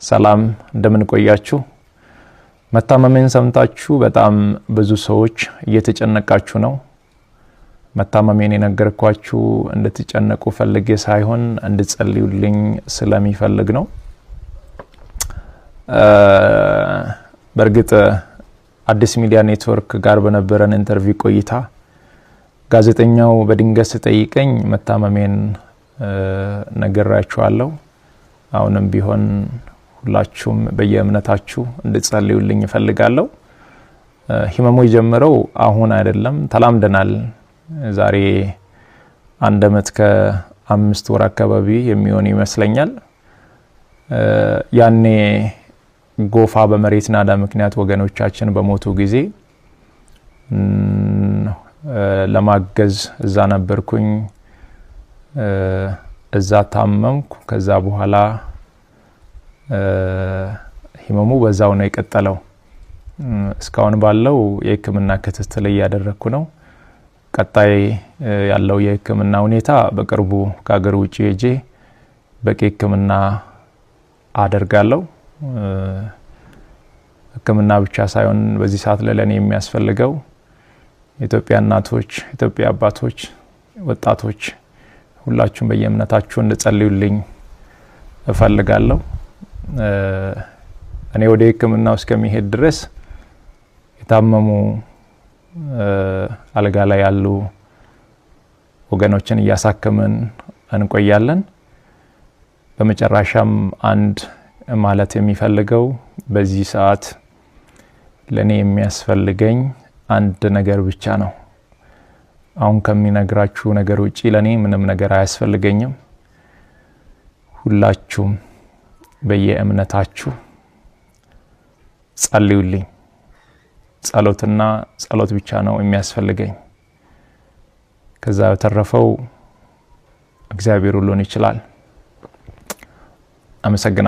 ሰላም እንደምን ቆያችሁ? መታመሜን ሰምታችሁ በጣም ብዙ ሰዎች እየተጨነቃችሁ ነው። መታመሜን የነገርኳችሁ እንድትጨነቁ ፈልጌ ሳይሆን እንድትጸልዩልኝ ስለሚፈልግ ነው። በርግጥ አዲስ ሚዲያ ኔትወርክ ጋር በነበረን ኢንተርቪው ቆይታ ጋዜጠኛው በድንገት ጠይቀኝ መታመሜን ነገራችኋለሁ። አሁንም ቢሆን ሁላችሁም በየእምነታችሁ እንድትጸልዩልኝ እፈልጋለሁ። ህመሙ የጀመረው አሁን አይደለም፣ ተላምደናል። ዛሬ 1 አመት ከ5 ወር አካባቢ የሚሆን ይመስለኛል። ያኔ ጎፋ በመሬት ናዳ ምክንያት ወገኖቻችን በሞቱ ጊዜ ለማገዝ እዛ ነበርኩኝ። እዛ ታመምኩ። ከዛ በኋላ ህመሙ በዛው ነው የቀጠለው። እስካሁን ባለው የህክምና ክትትል እያደረኩ ነው። ቀጣይ ያለው የህክምና ሁኔታ በቅርቡ ከሀገር ውጪ ሄጄ በቂ ህክምና አደርጋለሁ። ህክምና ብቻ ሳይሆን በዚህ ሰዓት ለኔ የሚያስፈልገው ኢትዮጵያ እናቶች፣ ኢትዮጵያ አባቶች፣ ወጣቶች ሁላችሁም በየእምነታችሁ እንድትጸልዩልኝ እፈልጋለሁ። እኔ ወደ ህክምናው እስከሚሄድ ድረስ የታመሙ አልጋ ላይ ያሉ ወገኖችን እያሳከምን እንቆያለን። በመጨረሻም አንድ ማለት የሚፈልገው በዚህ ሰዓት ለኔ የሚያስፈልገኝ አንድ ነገር ብቻ ነው። አሁን ከሚነግራችሁ ነገር ውጪ ለኔ ምንም ነገር አያስፈልገኝም። ሁላችሁም በየእምነታችሁ ጸልዩልኝ። ጸሎትና ጸሎት ብቻ ነው የሚያስፈልገኝ። ከዛ በተረፈው እግዚአብሔር ሁሉን ይችላል። አመሰግናለሁ።